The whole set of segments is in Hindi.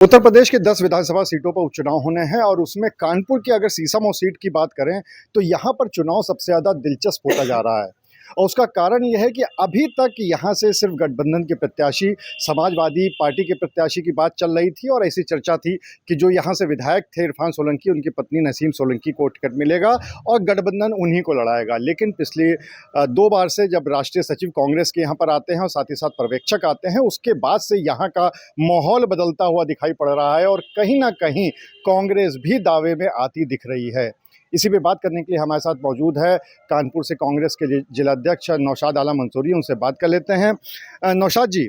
उत्तर प्रदेश के 10 विधानसभा सीटों पर उपचुनाव होने हैं और उसमें कानपुर की अगर सीसामऊ सीट की बात करें तो यहाँ पर चुनाव सबसे ज़्यादा दिलचस्प होता जा रहा है। और उसका कारण यह है कि अभी तक यहाँ से सिर्फ गठबंधन के प्रत्याशी, समाजवादी पार्टी के प्रत्याशी की बात चल रही थी और ऐसी चर्चा थी कि जो यहाँ से विधायक थे इरफान सोलंकी, उनकी पत्नी नसीम सोलंकी को टिकट मिलेगा और गठबंधन उन्हीं को लड़ाएगा। लेकिन पिछली 2 बार से जब राष्ट्रीय सचिव कांग्रेस के यहाँ पर आते हैं और साथ ही साथ पर्यवेक्षक आते हैं, उसके बाद से यहाँ का माहौल बदलता हुआ दिखाई पड़ रहा है और कहीं ना कहीं कांग्रेस भी दावे में आती दिख रही है। इसी पे बात करने के लिए हमारे साथ मौजूद है कानपुर से कांग्रेस के जिलाध्यक्ष नौशाद आलम मंसूरी। उनसे बात कर लेते हैं। नौशाद जी,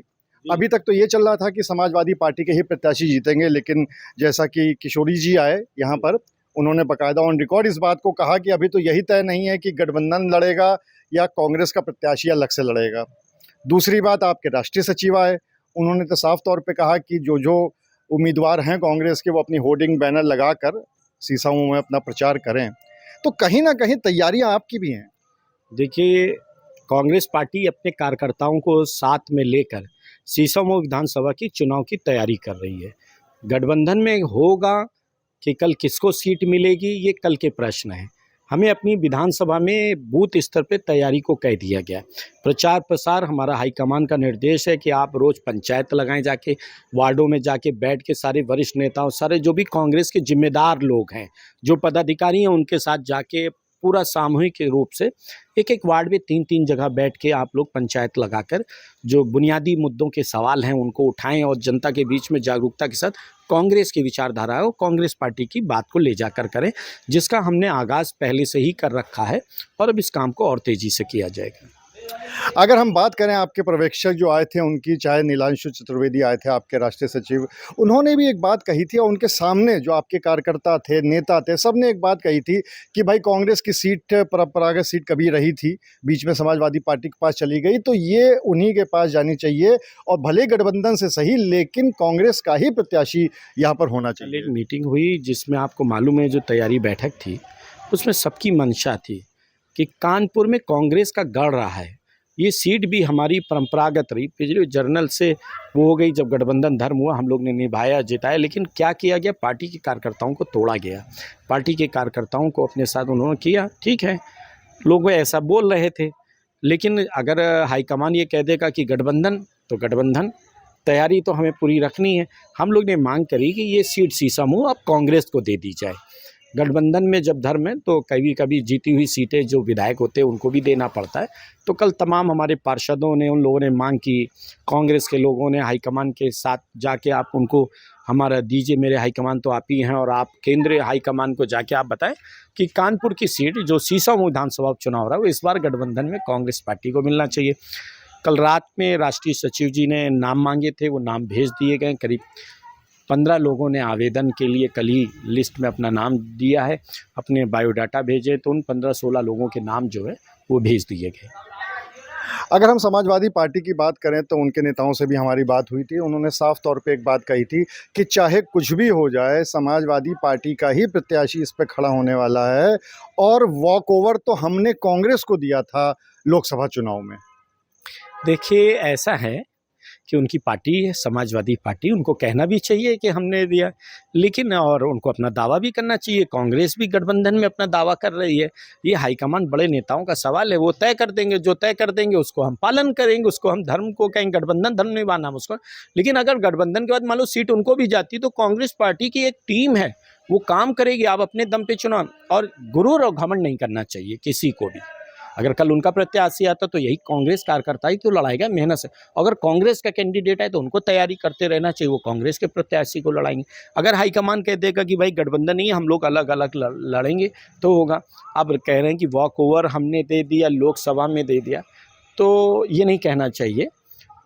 अभी तक तो ये चल रहा था कि समाजवादी पार्टी के ही प्रत्याशी जीतेंगे, लेकिन जैसा कि किशोरी जी आए यहाँ पर, उन्होंने बाकायदा ऑन रिकॉर्ड इस बात को कहा कि अभी तो यही तय नहीं है कि गठबंधन लड़ेगा या कांग्रेस का प्रत्याशी अलग से लड़ेगा। दूसरी बात, आपके राष्ट्रीय सचिव आए, उन्होंने तो साफ तौर पर कहा कि जो उम्मीदवार हैं कांग्रेस के वो अपनी होर्डिंग बैनर लगाकर सीसामऊ में अपना प्रचार करें। तो कहीं ना कहीं तैयारियां आपकी भी हैं। देखिए, कांग्रेस पार्टी अपने कार्यकर्ताओं को साथ में लेकर सीसामऊ विधानसभा की चुनाव की तैयारी कर रही है। गठबंधन में होगा कि कल किसको सीट मिलेगी, ये कल के प्रश्न हैं। हमें अपनी विधानसभा में बूथ स्तर पे तैयारी को कह दिया गया। प्रचार प्रसार हमारा हाईकमान का निर्देश है कि आप रोज़ पंचायत लगाएं, जाके वार्डों में जाके बैठ के सारे वरिष्ठ नेताओं, सारे जो भी कांग्रेस के जिम्मेदार लोग हैं, जो पदाधिकारी हैं, उनके साथ जाके पूरा सामूहिक रूप से एक वार्ड में 3-3 जगह बैठ के आप लोग पंचायत लगाकर जो बुनियादी मुद्दों के सवाल हैं उनको उठाएं और जनता के बीच में जागरूकता के साथ कांग्रेस की विचारधारा है और कांग्रेस पार्टी की बात को ले जाकर करें, जिसका हमने आगाज़ पहले से ही कर रखा है और अब इस काम को और तेज़ी से किया जाएगा। अगर हम बात करें आपके पर्यवेक्षक जो आए थे उनकी, चाहे नीलांशु चतुर्वेदी आए थे आपके राष्ट्रीय सचिव, उन्होंने भी एक बात कही थी और उनके सामने जो आपके कार्यकर्ता थे, नेता थे, सबने एक बात कही थी कि भाई कांग्रेस की सीट परंपरागत सीट कभी रही थी, बीच में समाजवादी पार्टी के पास चली गई, तो ये उन्हीं के पास जानी चाहिए और भले गठबंधन से सही लेकिन कांग्रेस का ही प्रत्याशी यहाँ पर होना चाहिए। एक मीटिंग हुई जिसमें आपको मालूम है जो तैयारी बैठक थी उसमें सबकी मंशा थी कि कानपुर में कांग्रेस का गढ़ रहा है, ये सीट भी हमारी परंपरागत रही, पिछले जर्नल से वो हो गई। जब गठबंधन धर्म हुआ हम लोग ने निभाया, जिताया, लेकिन क्या किया गया, पार्टी के कार्यकर्ताओं को तोड़ा गया। पार्टी के कार्यकर्ताओं को अपने साथ उन्होंने किया, ठीक है, लोग ऐसा बोल रहे थे, लेकिन अगर हाईकमान ये कह देगा कि गठबंधन, तो गठबंधन तैयारी तो हमें पूरी रखनी है। हम लोग ने मांग करी कि ये सीट सीसामऊ अब कांग्रेस को दे दी जाए। गठबंधन में जब धर्म है तो कभी कभी जीती हुई सीटें जो विधायक होते हैं उनको भी देना पड़ता है। तो कल तमाम हमारे पार्षदों ने, उन लोगों ने मांग की, कांग्रेस के लोगों ने हाईकमान के साथ जाके आप उनको हमारा दीजिए, मेरे हाईकमान तो आप ही हैं और आप केंद्रीय हाईकमान को जाके आप बताएं कि कानपुर की सीट जो सीसामऊ विधानसभा उपचुनाव रहा है वो इस बार गठबंधन में कांग्रेस पार्टी को मिलना चाहिए। कल रात में राष्ट्रीय सचिव जी ने नाम मांगे थे, वो नाम भेज दिए गए। करीब 15 लोगों ने आवेदन के लिए कल ही लिस्ट में अपना नाम दिया है, अपने बायोडाटा भेजे, तो उन 15-16 लोगों के नाम जो है वो भेज दिए गए। अगर हम समाजवादी पार्टी की बात करें तो उनके नेताओं से भी हमारी बात हुई थी, उन्होंने साफ तौर पे एक बात कही थी कि चाहे कुछ भी हो जाए समाजवादी पार्टी का ही प्रत्याशी इस पे खड़ा होने वाला है और वॉक ओवर तो हमने कांग्रेस को दिया था लोकसभा चुनाव में। देखिए, ऐसा है कि उनकी पार्टी है समाजवादी पार्टी, उनको कहना भी चाहिए कि हमने दिया, लेकिन और उनको अपना दावा भी करना चाहिए। कांग्रेस भी गठबंधन में अपना दावा कर रही है, ये हाईकमान बड़े नेताओं का सवाल है, वो तय कर देंगे, जो तय कर देंगे उसको हम पालन करेंगे, उसको हम धर्म को कहेंगे, गठबंधन धर्म निभाना हम उसको। लेकिन अगर गठबंधन के बाद मान लो सीट उनको भी जाती तो कांग्रेस पार्टी की एक टीम है, वो काम करेगी। आप अपने दम पे चुनाव, और गुरूर और घमंड नहीं करना चाहिए किसी को भी। अगर कल उनका प्रत्याशी आता तो यही कांग्रेस कार्यकर्ता ही तो लड़ाएगा मेहनत से। अगर कांग्रेस का कैंडिडेट है तो उनको तैयारी करते रहना चाहिए, वो कांग्रेस के प्रत्याशी को लड़ाएंगे। अगर हाईकमान कह देगा कि भाई गठबंधन नहीं, हम लोग अलग अलग लड़ेंगे, तो होगा। अब कह रहे हैं कि वॉक ओवर हमने दे दिया, लोकसभा में दे दिया, तो ये नहीं कहना चाहिए।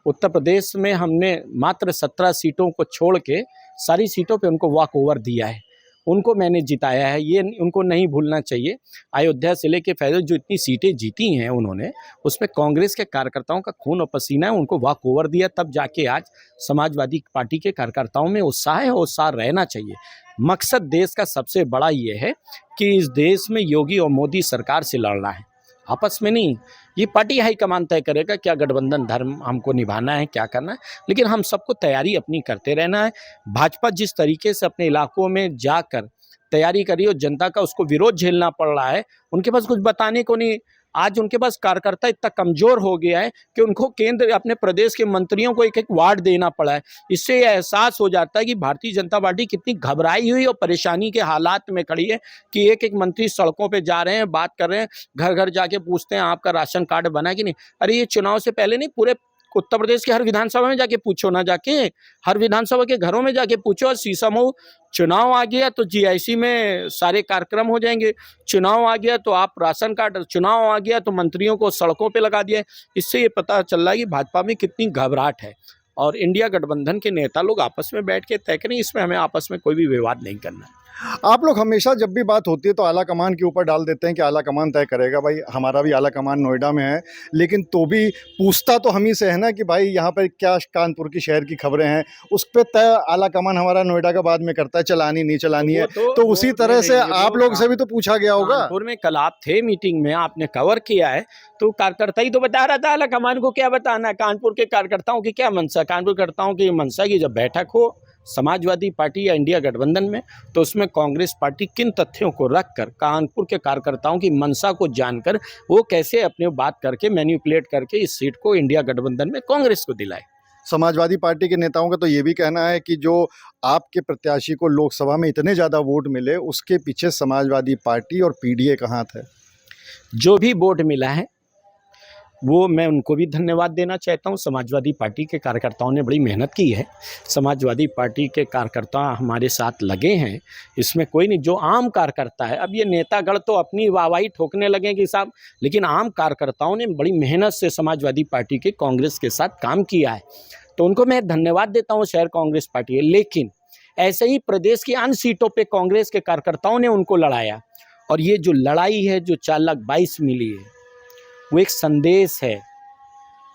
उत्तर प्रदेश में हमने मात्र 17 सीटों को छोड़ के सारी सीटों पर उनको वॉक ओवर दिया है, उनको मैंने जिताया है, ये उनको नहीं भूलना चाहिए। अयोध्या जिले के फैसले जो इतनी सीटें जीती हैं उन्होंने, उसमें कांग्रेस के कार्यकर्ताओं का खून और पसीना है, उनको वॉक ओवर दिया, तब जाके आज समाजवादी पार्टी के कार्यकर्ताओं में उत्साह है और उत्साह रहना चाहिए। मकसद देश का सबसे बड़ा ये है कि इस देश में योगी और मोदी सरकार से लड़ना है, आपस में नहीं। ये पार्टी हाईकमान तय करेगा क्या गठबंधन धर्म हमको निभाना है, क्या करना है, लेकिन हम सबको तैयारी अपनी करते रहना है। भाजपा जिस तरीके से अपने इलाकों में जाकर तैयारी करी और जनता का उसको विरोध झेलना पड़ रहा है, उनके पास कुछ बताने को नहीं। आज उनके पास कार्यकर्ता इतना कमजोर हो गया है कि उनको केंद्र अपने प्रदेश के मंत्रियों को एक एक वार्ड देना पड़ा है। इससे यह एहसास हो जाता है कि भारतीय जनता पार्टी कितनी घबराई हुई और परेशानी के हालात में खड़ी है कि एक एक मंत्री सड़कों पे जा रहे हैं, बात कर रहे हैं, घर घर जाके पूछते हैं आपका राशन कार्ड बना कि नहीं। अरे ये चुनाव से पहले नहीं, पूरे उत्तर प्रदेश के हर विधानसभा में जाके पूछो ना, जाके हर विधानसभा के घरों में जाके पूछो। और सीसामऊ चुनाव आ गया तो जीआईसी में सारे कार्यक्रम हो जाएंगे, चुनाव आ गया तो आप राशन कार्ड, चुनाव आ गया तो मंत्रियों को सड़कों पे लगा दिया। इससे ये पता चल रहा है कि भाजपा में कितनी घबराहट है और इंडिया गठबंधन के नेता लोग आपस में बैठ के तय करें। इसमें हमें आपस में कोई भी विवाद नहीं करना है। आप लोग हमेशा जब भी बात होती है तो आला कमान के ऊपर डाल देते हैं कि आला कमान तय करेगा। भाई हमारा भी आला कमान नोएडा में है, लेकिन तो भी पूछता तो हम ही से है ना कि भाई यहाँ पर क्या कानपुर की शहर की खबरें हैं, उस पर तय आला कमान हमारा नोएडा का बाद में करता है, चलानी नहीं चलानी है। तो उसी तरह से आप लोग से भी तो पूछा गया होगा। कानपुर में कल आप थे मीटिंग में, आपने कवर किया है, तो कार्यकर्ता ही तो बता रहा था। आला कमान को क्या बताना है? कानपुर के कार्यकर्ताओं की क्या मंशा? कानपुर कार्यकर्ताओं की मंशा की जब बैठक हो समाजवादी पार्टी या इंडिया गठबंधन में, तो उसमें कांग्रेस पार्टी किन तथ्यों को रखकर कानपुर के कार्यकर्ताओं की मंशा को जानकर वो कैसे अपने बात करके मैनिपुलेट करके इस सीट को इंडिया गठबंधन में कांग्रेस को दिलाए। समाजवादी पार्टी के नेताओं का तो ये भी कहना है कि जो आपके प्रत्याशी को लोकसभा में इतने ज़्यादा वोट मिले, उसके पीछे समाजवादी पार्टी और पीडीए का हाथ है। जो भी वोट मिला है वो मैं उनको भी धन्यवाद देना चाहता हूँ। समाजवादी पार्टी के कार्यकर्ताओं ने बड़ी मेहनत की है। समाजवादी पार्टी के कार्यकर्ता हमारे साथ लगे हैं, इसमें कोई नहीं। जो आम कार्यकर्ता है, अब ये नेतागण तो अपनी वाहवाही ठोकने लगे कि साहब, लेकिन आम कार्यकर्ताओं ने बड़ी मेहनत से समाजवादी पार्टी के कांग्रेस के साथ काम किया है, तो उनको मैं धन्यवाद देता हूँ। शहर कांग्रेस पार्टी है, लेकिन ऐसे ही प्रदेश की अन्य सीटों पर कांग्रेस के कार्यकर्ताओं ने उनको लड़ाया, और ये जो लड़ाई है, जो 4,22,000 मिली है, वो एक संदेश है।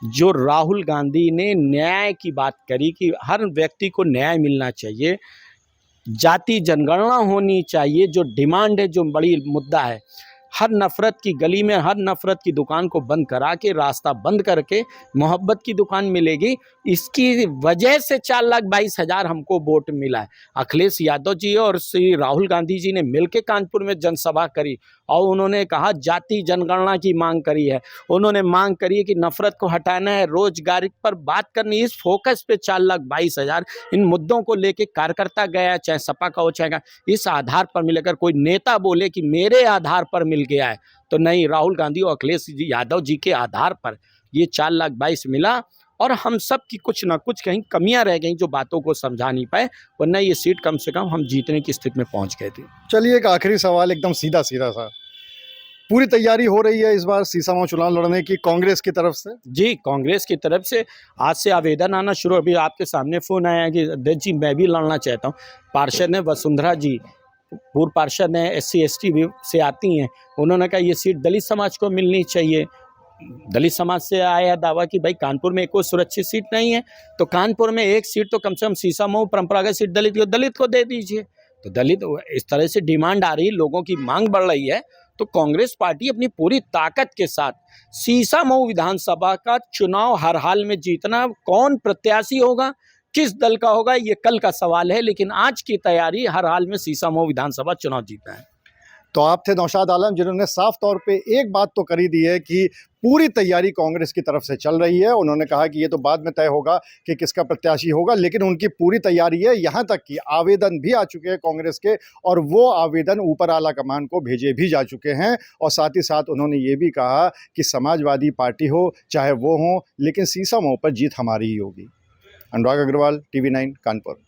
जो राहुल गांधी ने न्याय की बात करी कि हर व्यक्ति को न्याय मिलना चाहिए, जाति जनगणना होनी चाहिए, जो डिमांड है, जो बड़ी मुद्दा है, हर नफ़रत की गली में, हर नफ़रत की दुकान को बंद करा के, रास्ता बंद करके मोहब्बत की दुकान मिलेगी। इसकी वजह से 4,22,000 हमको वोट मिला है। अखिलेश यादव जी और श्री राहुल गांधी जी ने मिलकर कानपुर में जनसभा करी और उन्होंने कहा जाति जनगणना की मांग करी है। उन्होंने मांग करी है कि नफ़रत को हटाना है, रोजगार पर बात करनी। इस फोकस पे 4,22,000 इन मुद्दों को लेके कार्यकर्ता गया, चाहे सपा का हो चाहे, इस आधार पर मिलेकर कोई नेता बोले कि मेरे आधार पर मिल गया है, तो नहीं, राहुल गांधी और अखिलेश यादव जी के आधार पर ये 4,22,000 मिला। और हम सब की कुछ ना कुछ कहीं कमियां रह गई जो बातों को समझा नहीं पाए, वरना ये सीट कम से कम हम जीतने की स्थिति में पहुंच गए थे। चलिए एक आखिरी सवाल, एकदम सीधा सीधा सा, पूरी तैयारी हो रही है इस बार सीसामऊ चुनाव लड़ने की कांग्रेस की तरफ से? जी, कांग्रेस की तरफ से आज से आवेदन आना शुरू। अभी आपके सामने फ़ोन आया कि अध्यक्ष जी मैं भी लड़ना चाहता हूँ। पार्षद हैं वसुंधरा जी, पूर्व पार्षद हैं, SC ST से आती हैं, उन्होंने कहा ये सीट दलित समाज को मिलनी चाहिए। दलित समाज से आया दावा कि भाई कानपुर में कोई सुरक्षित सीट नहीं है, तो कानपुर में एक सीट तो कम से कम सीसामऊ परंपरागत सीट दलित को दे दीजिए। तो दलित, इस तरह से डिमांड आ रही, लोगों की मांग बढ़ रही है, तो कांग्रेस पार्टी अपनी पूरी ताकत के साथ सीसामऊ विधानसभा का चुनाव हर हाल में जीतना। कौन प्रत्याशी होगा, किस दल का होगा, ये कल का सवाल है, लेकिन आज की तैयारी हर हाल में सीसामऊ विधानसभा चुनाव जीतना है। तो आप थे नौशाद आलम, जिन्होंने साफ तौर पे एक बात तो करी दी है कि पूरी तैयारी कांग्रेस की तरफ से चल रही है। उन्होंने कहा कि ये तो बाद में तय होगा कि किसका प्रत्याशी होगा, लेकिन उनकी पूरी तैयारी है। यहाँ तक कि आवेदन भी आ चुके हैं कांग्रेस के, और वो आवेदन ऊपर आला कमान को भेजे भी जा चुके हैं। और साथ ही साथ उन्होंने ये भी कहा कि समाजवादी पार्टी हो चाहे वो हो, लेकिन सीसामऊ पर जीत हमारी ही होगी। अनुराग अग्रवाल, TV9 कानपुर।